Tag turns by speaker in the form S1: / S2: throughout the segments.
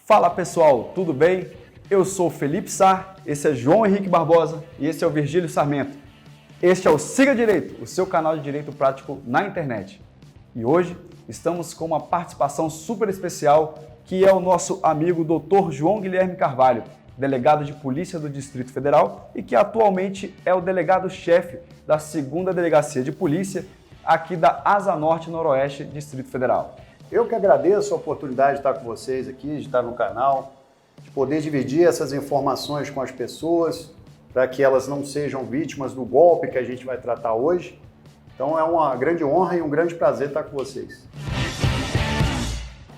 S1: Fala pessoal, tudo bem? Eu sou Felipe Sá, esse é João Henrique Barbosa e esse é o Virgílio Sarmento. Este é o Siga Direito, o seu canal de direito prático na internet. E hoje estamos com uma participação super especial que é o nosso amigo Dr. João Guilherme Carvalho, delegado de Polícia do Distrito Federal e que atualmente é o delegado-chefe da 2ª Delegacia de Polícia aqui da Asa Norte Noroeste, Distrito Federal.
S2: Eu que agradeço a oportunidade de estar com vocês aqui, de estar no canal, de poder dividir essas informações com as pessoas, para que elas não sejam vítimas do golpe que a gente vai tratar hoje. Então é uma grande honra e um grande prazer estar com vocês.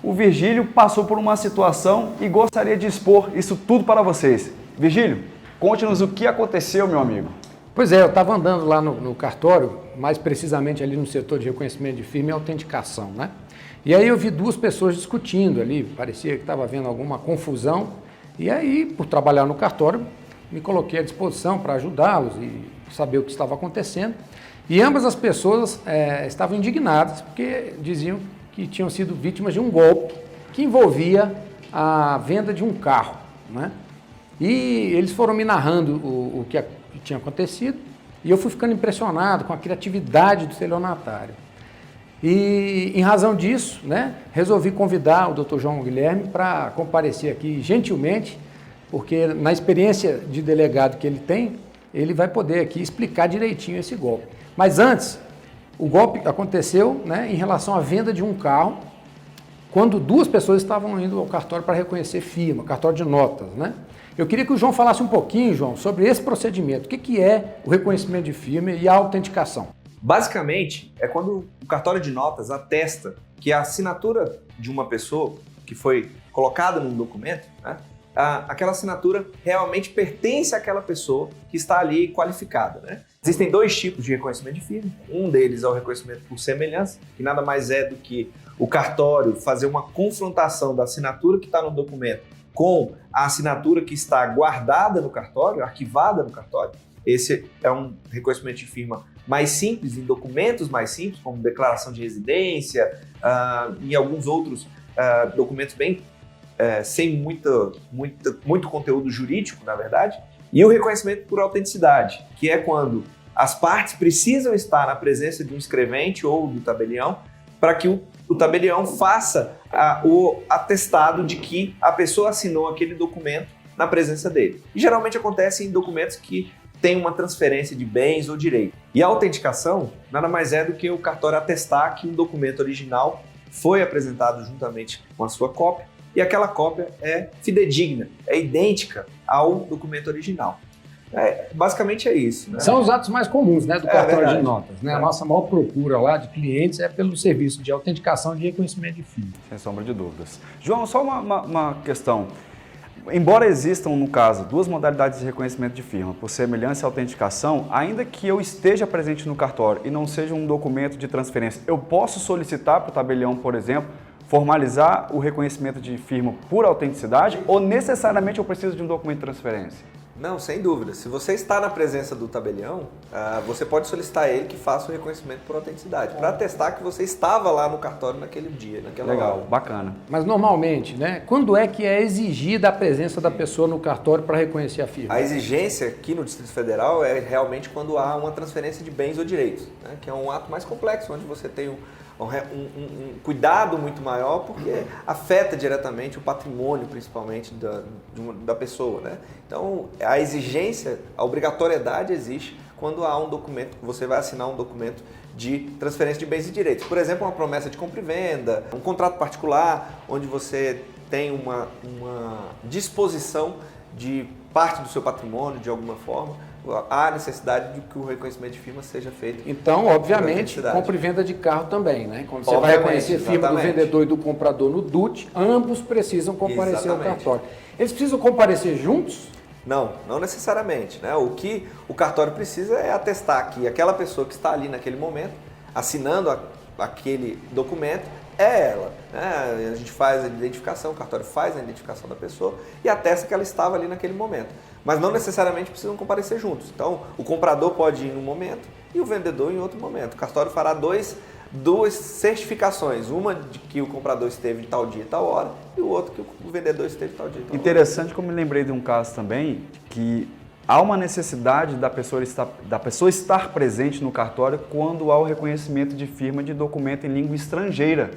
S1: O Virgílio passou por uma situação e gostaria de expor isso tudo para vocês. Virgílio, conte-nos o que aconteceu, meu amigo.
S3: Pois é, eu estava andando lá no cartório, mais precisamente ali no setor de reconhecimento de firma e autenticação, né? E aí eu vi duas pessoas discutindo ali, parecia que estava havendo alguma confusão. E aí, por trabalhar no cartório, me coloquei à disposição para ajudá-los e saber o que estava acontecendo. E ambas as pessoas estavam indignadas, porque diziam que tinham sido vítimas de um golpe que envolvia a venda de um carro, né? E eles foram me narrando o que tinha acontecido e eu fui ficando impressionado com a criatividade do estelionatário. E, em razão disso, né, resolvi convidar o Dr. João Guilherme para comparecer aqui gentilmente, porque na experiência de delegado que ele tem, ele vai poder aqui explicar direitinho esse golpe. Mas antes, o golpe aconteceu, né, em relação à venda de um carro, quando duas pessoas estavam indo ao cartório para reconhecer firma, cartório de notas, né? Eu queria que o João falasse um pouquinho, João, sobre esse procedimento. O que é o reconhecimento de firma e a autenticação?
S4: Basicamente, é quando o cartório de notas atesta que a assinatura de uma pessoa que foi colocada num documento, né, aquela assinatura realmente pertence àquela pessoa que está ali qualificada, né? Existem dois tipos de reconhecimento de firma. Um deles é o reconhecimento por semelhança, que nada mais é do que o cartório fazer uma confrontação da assinatura que está no documento com a assinatura que está guardada no cartório, arquivada no cartório. Esse é um reconhecimento de firma mais simples, em documentos mais simples, como declaração de residência, e alguns outros documentos bem sem muito conteúdo jurídico, na verdade. E o reconhecimento por autenticidade, que é quando as partes precisam estar na presença de um escrevente ou do tabelião para que o tabelião faça o atestado de que a pessoa assinou aquele documento na presença dele. E geralmente acontece em documentos que tem uma transferência de bens ou direito. E a autenticação nada mais é do que o cartório atestar que um documento original foi apresentado juntamente com a sua cópia e aquela cópia é fidedigna, é idêntica ao documento original. Basicamente é isso, né?
S3: São os atos mais comuns, né, do cartório
S4: verdade.
S3: de notas, né? A nossa maior procura lá de clientes é pelo serviço de autenticação de reconhecimento de firma.
S1: Sem sombra de dúvidas. João, só uma questão. Embora existam, no caso, duas modalidades de reconhecimento de firma, por semelhança e autenticação, ainda que eu esteja presente no cartório e não seja um documento de transferência, eu posso solicitar para o tabelião, por exemplo, formalizar o reconhecimento de firma por autenticidade ou necessariamente eu preciso de um documento de transferência?
S4: Não, sem dúvida. Se você está na presença do tabelião, você pode solicitar a ele que faça o reconhecimento por autenticidade, para atestar que você estava lá no cartório naquele dia, naquela
S1: Legal,
S4: hora.
S1: bacana.
S3: Mas normalmente, né, quando é que é exigida a presença da pessoa no cartório para reconhecer a firma?
S4: A exigência aqui no Distrito Federal é realmente quando há uma transferência de bens ou direitos, né, que é um ato mais complexo, onde você tem um cuidado muito maior, porque afeta diretamente o patrimônio, principalmente, da pessoa, né? Então, a exigência, a obrigatoriedade existe quando há um documento, você vai assinar um documento de transferência de bens e direitos. Por exemplo, uma promessa de compra e venda, um contrato particular, onde você tem uma disposição de parte do seu patrimônio, de alguma forma, há necessidade de que o reconhecimento de firma seja feito.
S3: Então, obviamente, compra e venda de carro também, né? Quando você vai reconhecer a firma do vendedor e do comprador no DUT, ambos precisam comparecer ao cartório. Eles precisam comparecer juntos?
S4: Não, não necessariamente, né? O que o cartório precisa é atestar que aquela pessoa que está ali naquele momento, assinando aquele documento, é ela, né? A gente faz a identificação, o cartório faz a identificação da pessoa e atesta que ela estava ali naquele momento. Mas não necessariamente precisam comparecer juntos. Então, o comprador pode ir num momento e o vendedor em outro momento. O cartório fará dois duas certificações, uma de que o comprador esteve de tal dia e tal hora, e o outro que o vendedor esteve de tal dia e tal hora.
S1: Interessante, como me lembrei de um caso também, que há uma necessidade da pessoa estar presente no cartório quando há o reconhecimento de firma de documento em língua estrangeira.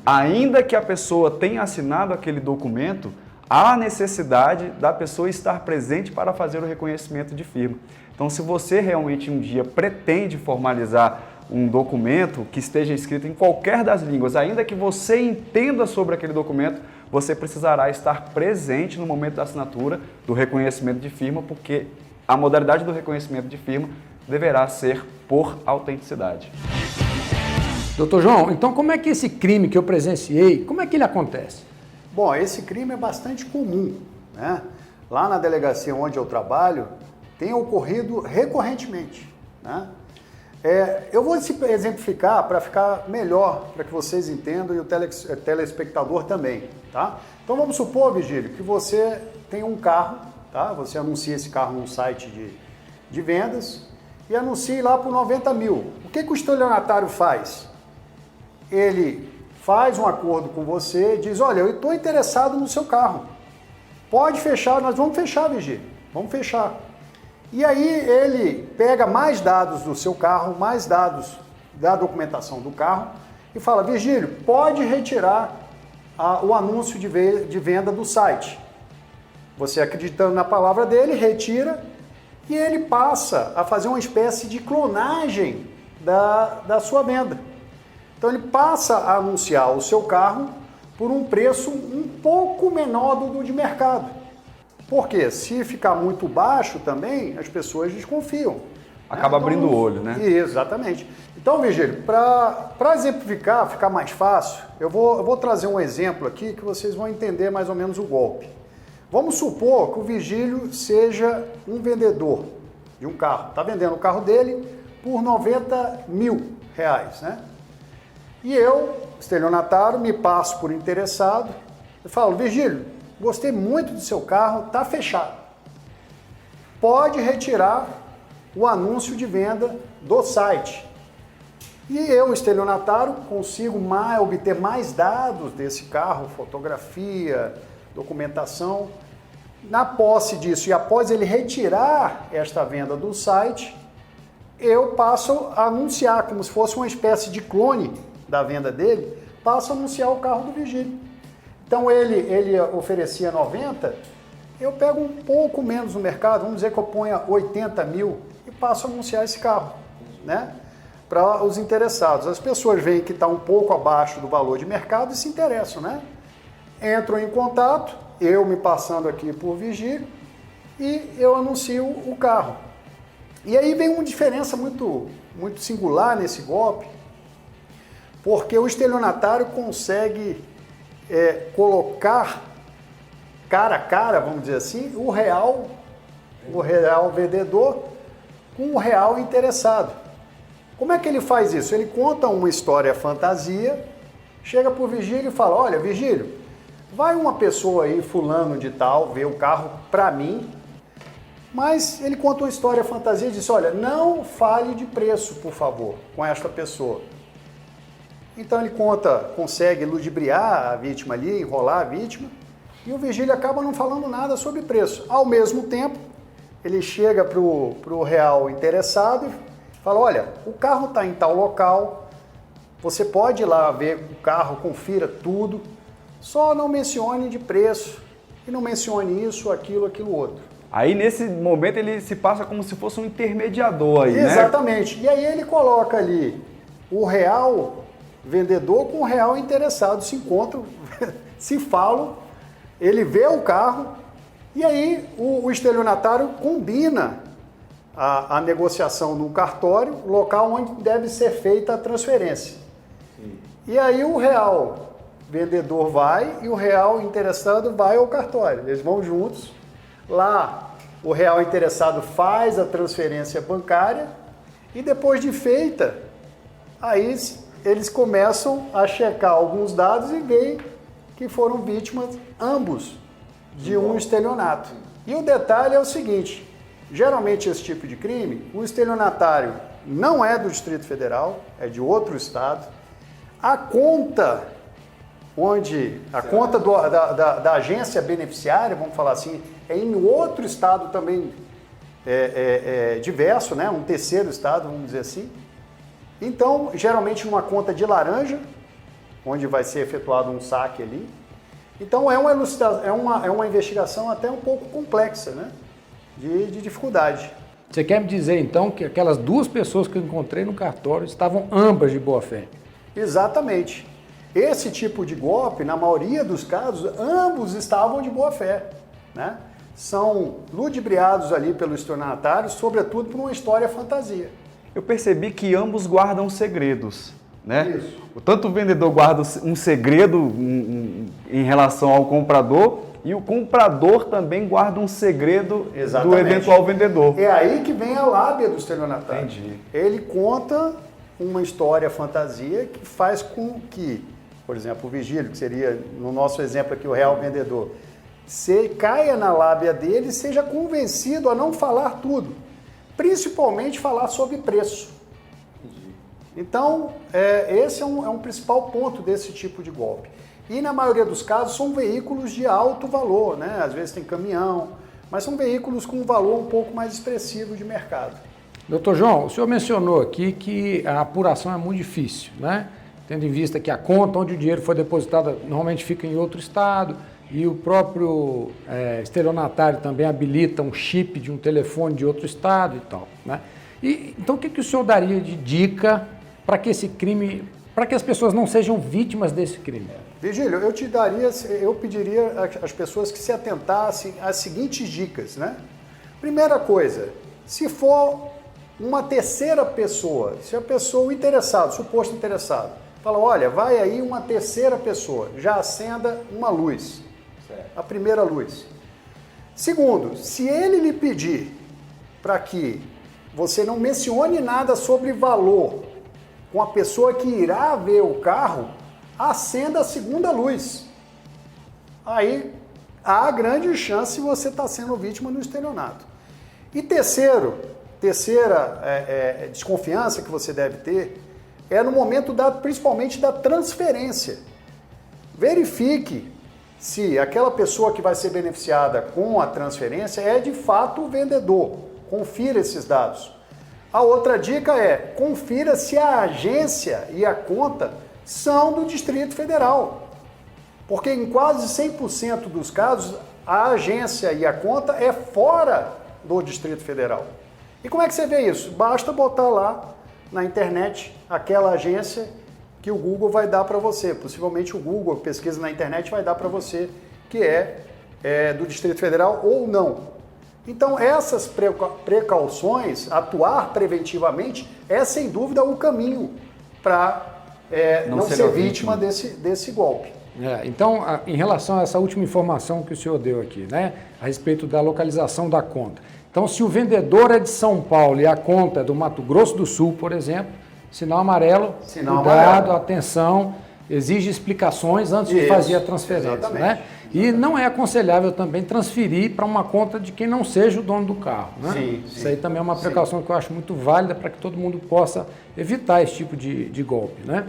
S1: Ainda que a pessoa tenha assinado aquele documento, há necessidade da pessoa estar presente para fazer o reconhecimento de firma. Então, se você realmente um dia pretende formalizar um documento que esteja escrito em qualquer das línguas, ainda que você entenda sobre aquele documento, você precisará estar presente no momento da assinatura do reconhecimento de firma, porque a modalidade do reconhecimento de firma deverá ser por autenticidade.
S3: Doutor João, então como é que esse crime que eu presenciei, como é que ele acontece?
S2: Bom, esse crime é bastante comum, né? Lá na delegacia onde eu trabalho, tem ocorrido recorrentemente, né? Eu vou exemplificar para ficar melhor, para que vocês entendam e o telespectador também, tá? Então vamos supor, Virgílio, que você tem um carro, tá? Você anuncia esse carro num site de vendas e anuncia lá por 90 mil. O que o estelionatário faz? Ele faz um acordo com você e diz, olha, eu estou interessado no seu carro. Pode fechar, nós vamos fechar, Virgílio, vamos fechar. E aí ele pega mais dados do seu carro, mais dados da documentação do carro e fala, Virgílio, pode retirar o anúncio de venda do site. Você, acreditando na palavra dele, retira e ele passa a fazer uma espécie de clonagem da sua venda. Então ele passa a anunciar o seu carro por um preço um pouco menor do de mercado. Por quê? Se ficar muito baixo também, as pessoas desconfiam.
S1: Acaba abrindo o olho, né?
S2: Exatamente. Então, Virgílio, para exemplificar, ficar mais fácil, eu vou trazer um exemplo aqui que vocês vão entender mais ou menos o golpe. Vamos supor que o Virgílio seja um vendedor de um carro. Está vendendo o carro dele por 90 mil reais, né? E eu, estelionatário, me passo por interessado e falo, Virgílio, gostei muito do seu carro, está fechado. Pode retirar o anúncio de venda do site. E eu, estelionatário, consigo obter mais dados desse carro, fotografia, documentação. Na posse disso e após ele retirar esta venda do site, eu passo a anunciar, como se fosse uma espécie de clone da venda dele, passo a anunciar o carro do Virgílio. Então ele oferecia 90, eu pego um pouco menos no mercado, vamos dizer que eu ponha 80 mil e passo a anunciar esse carro, né? Para os interessados. As pessoas veem que está um pouco abaixo do valor de mercado e se interessam, né? Entram em contato, eu me passando aqui por Virgílio e eu anuncio o carro. E aí vem uma diferença muito singular nesse golpe, porque o estelionatário consegue colocar cara a cara, vamos dizer assim, o real vendedor com o real interessado. Como é que ele faz isso? Ele conta uma história fantasia, chega para o Virgílio e fala, olha, Virgílio, vai uma pessoa aí, fulano de tal, ver o carro para mim, mas ele conta uma história fantasia e diz, olha, não fale de preço, por favor, com esta pessoa. Então ele consegue ludibriar a vítima ali, enrolar a vítima, e o Virgílio acaba não falando nada sobre preço. Ao mesmo tempo, ele chega para o real interessado e fala, olha, o carro está em tal local, você pode ir lá ver o carro, confira tudo, só não mencione de preço, e não mencione isso, aquilo, outro.
S1: Aí nesse momento ele se passa como se fosse um intermediador aí, né?
S2: Exatamente. E aí ele coloca ali o real vendedor com o real interessado, se encontram, se falam, ele vê o carro e aí o estelionatário combina a negociação no cartório, local onde deve ser feita a transferência. Sim. E aí o real vendedor vai e o real interessado vai ao cartório. Eles vão juntos. Lá o real interessado faz a transferência bancária e depois de feita, aí eles começam a checar alguns dados e veem que foram vítimas ambos de um estelionato. E o detalhe é o seguinte, geralmente esse tipo de crime, o estelionatário não é do Distrito Federal, é de outro estado, A conta, a conta da agência beneficiária, vamos falar assim, é em outro estado também diverso, né? Um terceiro estado, vamos dizer assim. Então, geralmente numa conta de laranja, onde vai ser efetuado um saque ali. Então, é uma investigação até um pouco complexa, né? De dificuldade.
S3: Você quer me dizer, então, que aquelas duas pessoas que eu encontrei no cartório estavam ambas de boa fé?
S2: Exatamente. Esse tipo de golpe, na maioria dos casos, ambos estavam de boa fé, né? São ludibriados ali pelo estelionatário, sobretudo por uma história fantasia.
S1: Eu percebi que ambos guardam segredos, né?
S2: Isso.
S1: Tanto o vendedor guarda um segredo em relação ao comprador e o comprador também guarda um segredo do eventual vendedor.
S2: É aí que vem a lábia do estelionatário.
S1: Entendi.
S2: Ele conta uma história fantasia que faz com que, por exemplo, o vigílio, que seria, no nosso exemplo aqui, o real vendedor, você caia na lábia dele e seja convencido a não falar tudo, principalmente falar sobre preço. Então, esse é um principal ponto desse tipo de golpe. E na maioria dos casos são veículos de alto valor, né? Às vezes tem caminhão, mas são veículos com um valor um pouco mais expressivo de mercado.
S3: Doutor João, o senhor mencionou aqui que a apuração é muito difícil, né? Tendo em vista que a conta onde o dinheiro foi depositado normalmente fica em outro estado e o próprio estelionatário também habilita um chip de um telefone de outro estado e tal, né? Então, o que o senhor daria de dica para que esse crime, para que as pessoas não sejam vítimas desse crime?
S2: Virgílio, eu pediria às pessoas que se atentassem às seguintes dicas, né? Primeira coisa, se for uma terceira pessoa, se a pessoa, o interessado, suposto interessado, fala, olha, vai aí uma terceira pessoa, já acenda uma luz, a primeira luz. Segundo, se ele lhe pedir para que você não mencione nada sobre valor com a pessoa que irá ver o carro, acenda a segunda luz. Aí há grande chance de você estar sendo vítima do estelionato. E terceira desconfiança que você deve ter é no momento principalmente da transferência. Verifique se aquela pessoa que vai ser beneficiada com a transferência é de fato o vendedor. Confira esses dados. A outra dica é, confira se a agência e a conta são do Distrito Federal. Porque em quase 100% dos casos, a agência e a conta é fora do Distrito Federal. E como é que você vê isso? Basta botar lá na internet aquela agência que o Google vai dar para você. Possivelmente o Google, pesquisa na internet, vai dar para você que é do Distrito Federal ou não. Então, essas precauções, atuar preventivamente, é sem dúvida o caminho para não ser vítima desse golpe.
S3: Então, em relação a essa última informação que o senhor deu aqui, né, a respeito da localização da conta. Então, se o vendedor é de São Paulo e a conta é do Mato Grosso do Sul, por exemplo, sinal amarelo, cuidado, atenção, exige explicações antes de fazer a transferência, né? E não é aconselhável também transferir para uma conta de quem não seja o dono do carro, né?
S2: Sim,
S3: Isso aí também é uma precaução que eu acho muito válida para que todo mundo possa evitar esse tipo de golpe, né?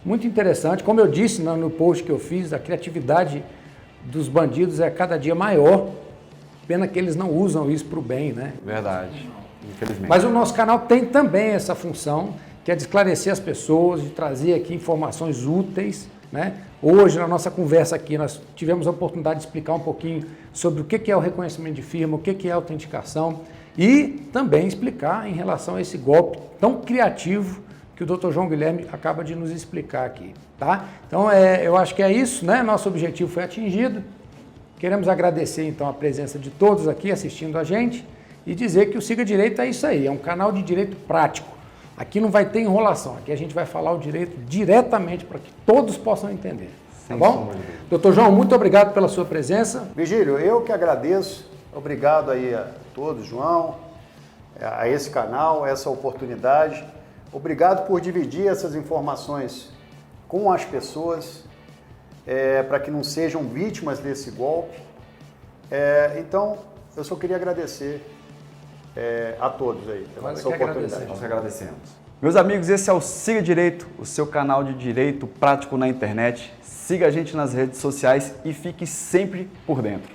S3: Muito interessante. Como eu disse no post que eu fiz, a criatividade dos bandidos é cada dia maior. Pena que eles não usam isso para o bem, né?
S1: Verdade, infelizmente.
S3: Mas o nosso canal tem também essa função, que é de esclarecer as pessoas, de trazer aqui informações úteis, né? Hoje, na nossa conversa aqui, nós tivemos a oportunidade de explicar um pouquinho sobre o que é o reconhecimento de firma, o que é a autenticação e também explicar em relação a esse golpe tão criativo que o Dr. João Guilherme acaba de nos explicar aqui, tá? Então, eu acho que é isso, né? Nosso objetivo foi atingido. Queremos agradecer, então, a presença de todos aqui assistindo a gente e dizer que o Siga Direito é isso aí, é um canal de direito prático. Aqui não vai ter enrolação, aqui a gente vai falar o direito diretamente para que todos possam entender, tá bom? Doutor João, muito obrigado pela sua presença.
S2: Virgílio, eu que agradeço, obrigado aí a todos, João, a esse canal, essa oportunidade. Obrigado por dividir essas informações com as pessoas, para que não sejam vítimas desse golpe. Então, eu só queria agradecer a todos aí pela essa oportunidade.
S1: Nós que agradecemos. Meus amigos, esse é o Siga Direito, o seu canal de direito prático na internet. Siga a gente nas redes sociais e fique sempre por dentro.